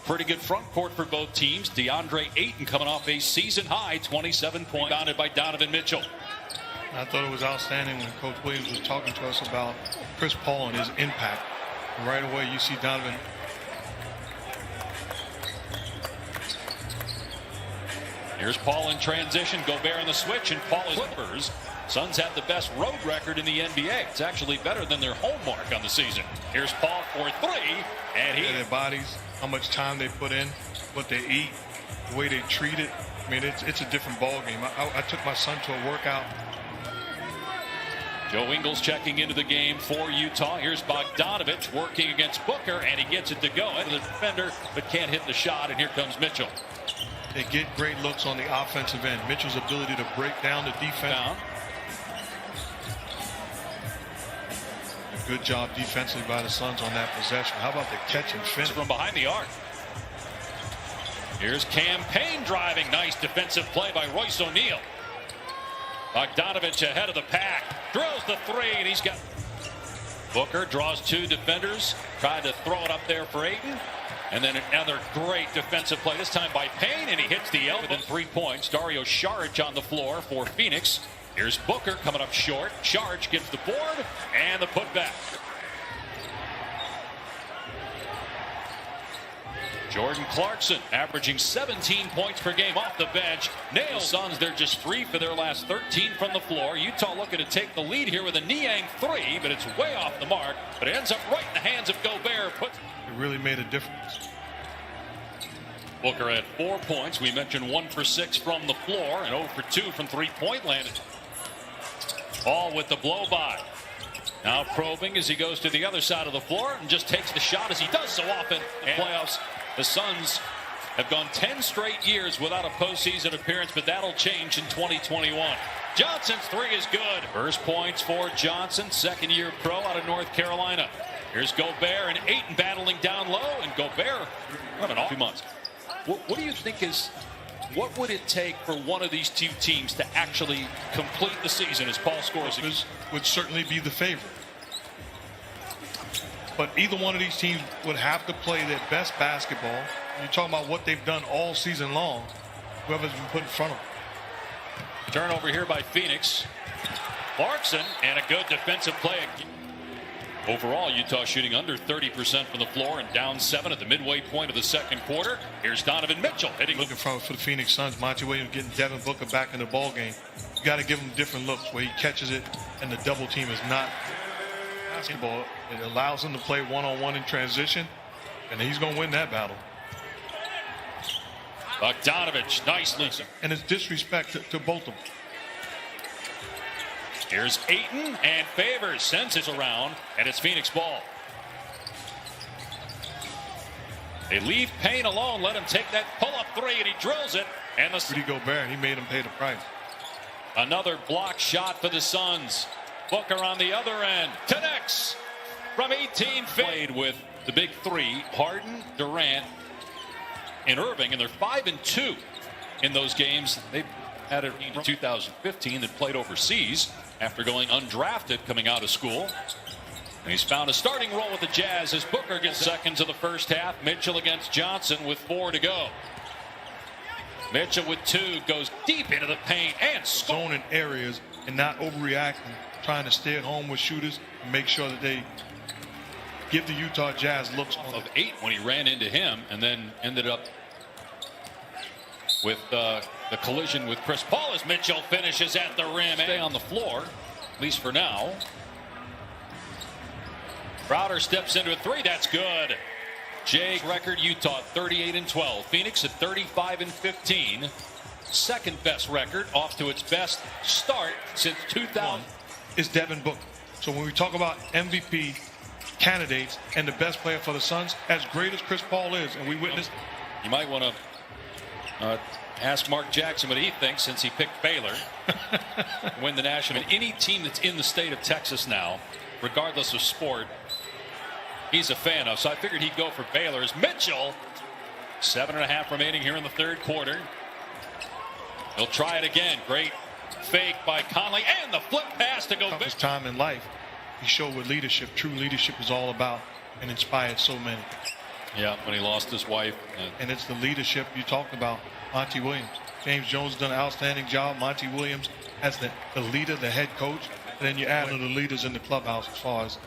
Pretty good front court for both teams. DeAndre Ayton coming off a season-high 27 points, bounded by Donovan Mitchell. I thought it was outstanding when Coach Williams was talking to us about Chris Paul and his impact. And right away, you see Donovan. Here's Paul in transition. Gobert in the switch, and Paul is Clippers. Suns have the best road record in the NBA. It's actually better than their home mark on the season. Here's Paul for three, and their bodies, how much time they put in, what they eat, the way they treat it. I mean, it's a different ball game. I took my son to a workout. Joe Ingles checking into the game for Utah. Here's Bogdanovic working against Booker, and he gets it to go into the defender, but can't hit the shot, and here comes Mitchell. They get great looks on the offensive end. Mitchell's ability to break down the defense. A good job defensively by the Suns on that possession. How about the catch and finish? From behind the arc. Here's Payne driving. Nice defensive play by Royce O'Neal. Bogdanovic ahead of the pack. Drills the three, and he's got... Booker draws two defenders. Tried to throw it up there for Ayton. And then another great defensive play, this time by Payne, and he hits the elbow. Within 3 points. Dario Saric on the floor for Phoenix. Here's Booker coming up short. Saric gets the board and the putback. Jordan Clarkson averaging 17 points per game off the bench. Nails Suns, they're just 3 for their last 13 from the floor. Utah looking to take the lead here with a Niang three, but it's way off the mark. But it ends up right in the hands of Gobert. It really made a difference. Booker had 4 points. We mentioned 1 for 6 from the floor and 0 for 2 from three-point land. All with the blow by. Now probing as he goes to the other side of the floor and just takes the shot as he does so often. And playoffs, the Suns have gone 10 straight years without a postseason appearance, but that'll change in 2021. Johnson's three is good. First points for Johnson, second-year pro out of North Carolina. Here's Gobert and Ayton battling down low, and Gobert having off 2 months. What do you think is, what would it take for one of these two teams to actually complete the season as Paul scores? This would certainly be the favorite. But either one of these teams would have to play their best basketball. You're talking about what they've done all season long, whoever's been put in front of them. Turnover here by Phoenix. Clarkson, and a good defensive play. Overall, Utah shooting under 30% from the floor and down 7 at the midway point of the second quarter. Here's Donovan Mitchell hitting. Looking for the Phoenix Suns. Monty Williams getting Devin Booker back in the ball game. You got to give him different looks where he catches it and the double team is not basketball. It allows him to play one-on-one in transition, and he's going to win that battle. Bogdanovic, nicely. And it's disrespect to both of them. Here's Ayton, and Favors sends it around, and it's Phoenix ball. They leave Payne alone, let him take that pull-up three, and he drills it. And the Rudy Gobert, he made him pay the price. Another block shot for the Suns. Booker on the other end, connects from 18 feet. Played with the big three, Harden, Durant, and Irving, and they're 5-2 in those games. They've had it in 2015 that played overseas after going undrafted coming out of school. And he's found a starting role with the Jazz as Booker gets seconds of the first half. Mitchell against Johnson with 4 to go. Mitchell with 2 goes deep into the paint and zoning areas and not overreacting, trying to stay at home with shooters and make sure that they give the Utah Jazz looks of 8 when he ran into him, and then ended up with the collision with Chris Paul as Mitchell finishes at the rim. Stay on the floor, at least for now. Crowder steps into a three. That's good. Jay's record, Utah 38-12. Phoenix at 35-15. Second best record, off to its best start since 2000. Is Devin Booker. So when we talk about MVP candidates and the best player for the Suns, as great as Chris Paul is, and we witnessed. You might want to ask Mark Jackson what he thinks, since he picked Baylor to win the national. And any team that's in the state of Texas now, regardless of sport, he's a fan of. So I figured he'd go for Baylor's. Mitchell, 7.5 remaining here in the third quarter. He'll try it again. Great fake by Conley, and the flip pass to Gobert. His time in life, he showed what leadership, true leadership, is all about, and inspired so many. Yeah, when he lost his wife. And it's the leadership you talked about, Monty Williams. James Jones done an outstanding job. Monty Williams as the leader, the head coach. And then you add one of the leaders in the clubhouse as far as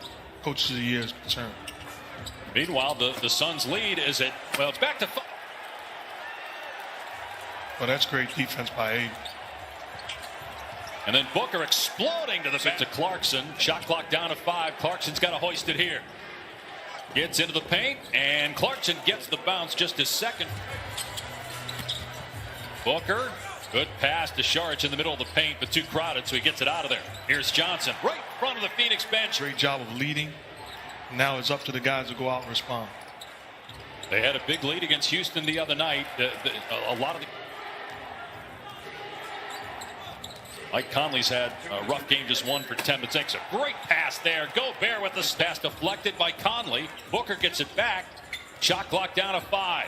coaches of the year is concerned. Meanwhile, the Suns' lead is at, well, it's back to 5. Well, that's great defense by Ayton. And then Booker exploding to the to Clarkson. Shot clock down to 5. Clarkson's got to hoist it here. Gets into the paint, and Clarkson gets the bounce just his second. Booker, good pass to Saric in the middle of the paint, but too crowded, so he gets it out of there. Here's Johnson, right in front of the Phoenix bench. Great job of leading. Now it's up to the guys to go out and respond. They had a big lead against Houston the other night. A lot of the Mike Conley's had a rough game, just 1 for 10, but takes a great pass there. Gobert with the pass deflected by Conley. Booker gets it back. Shot clock down to 5.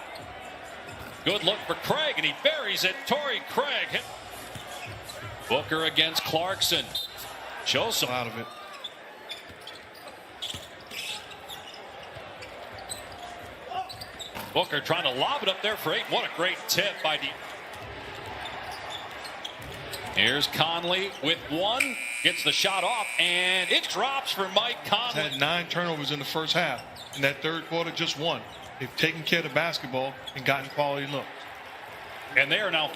Good look for Craig, and he buries it. Torrey Craig. Booker against Clarkson. Shows some out of it. Booker trying to lob it up there for 8. What a great tip by D. Here's Conley with 1. Gets the shot off, and it drops for Mike Conley. He's had 9 turnovers in the first half. In that third quarter, just 1. They've taken care of the basketball and gotten quality looks. And they are now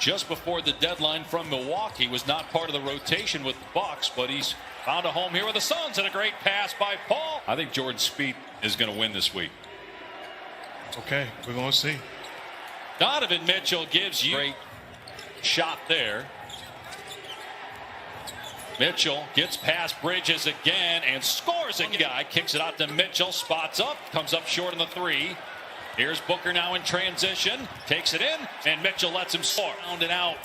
just before the deadline from Milwaukee. Was not part of the rotation with the Bucks, but he's found a home here with the Suns, and a great pass by Paul. I think Jordan Spieth is going to win this week. Okay, we're going to see. Donovan Mitchell gives you a great shot there. Mitchell gets past Bridges again and scores again. Guy kicks it out to Mitchell, spots up, comes up short on the 3. Here's Booker now in transition, takes it in, and Mitchell lets him score. Round and out,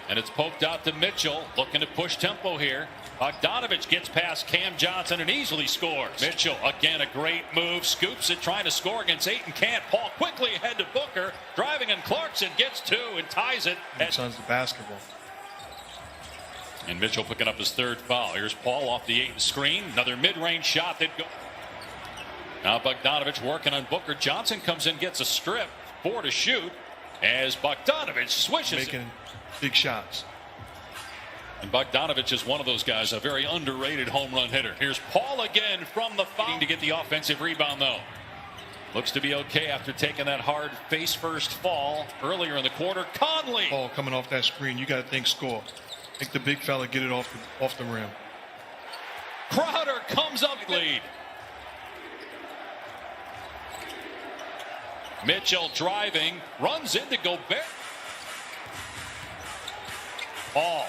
and it's poked out to Mitchell, looking to push tempo here. Bogdanovic gets past Cam Johnson and easily scores. Mitchell, again, a great move, scoops it, trying to score against Ayton, can't. Paul quickly ahead to Booker, driving, and Clarkson gets 2 and ties it. Suns the basketball. And Mitchell picking up his 3rd foul. Here's Paul off the Ayton screen. Another mid-range shot that goes. Now Bogdanovic working on Booker. Johnson comes in, gets a strip. 4 to shoot as Bogdanovic swishes. Making big shots. And Bogdanovic is one of those guys, a very underrated home run hitter. Here's Paul again from the foul to get the offensive rebound, though. Looks to be okay after taking that hard face-first fall earlier in the quarter. Conley. Paul coming off that screen. You got to think score. Make the big fella get it off the rim. Crowder comes up lead. Mitchell driving, runs into Gobert. Paul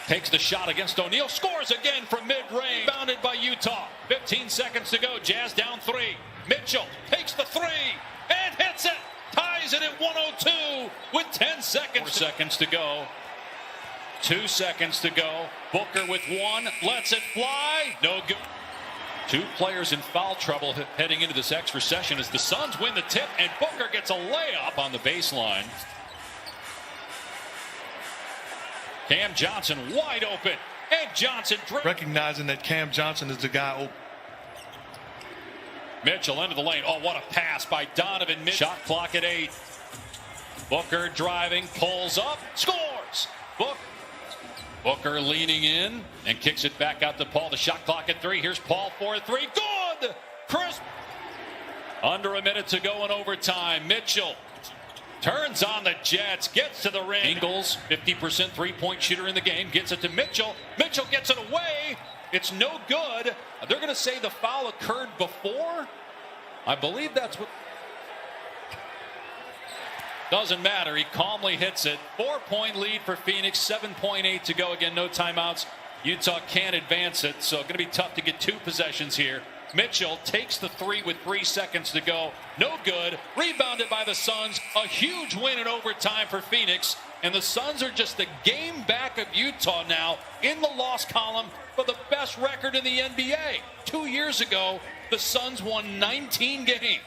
takes the shot against O'Neal, scores again from mid-range. Bounded by Utah. 15 seconds to go. Jazz down 3. Mitchell takes the 3 and hits it. Ties it at 102 with 10 seconds. 4 seconds to go. 2 seconds to go. Booker with 1, lets it fly. No good. 2 players in foul trouble heading into this extra session as the Suns win the tip and Booker gets a layup on the baseline. Cam Johnson wide open, and Johnson recognizing that Cam Johnson is the guy open. Mitchell into the lane. Oh, what a pass by Donovan Mitchell. Shot clock at 8. Booker driving, pulls up, scores. Booker leaning in and kicks it back out to Paul. The shot clock at 3. Here's Paul for 3. Good. Chris. Under a minute to go in overtime. Mitchell turns on the Jets, gets to the ring. Ingles, 50% three-point shooter in the game, gets it to Mitchell. Mitchell gets it away. It's no good. They're going to say the foul occurred before. I believe that's what. Doesn't matter. He calmly hits it. 4-point lead for Phoenix. 7.8 to go. Again, no timeouts. Utah can't advance it, so going to be tough to get 2 possessions here. Mitchell takes the 3 with 3 seconds to go. No good. Rebounded by the Suns. A huge win in overtime for Phoenix. And the Suns are just a game back of Utah now in the loss column for the best record in the NBA. 2 years ago, the Suns won 19 games.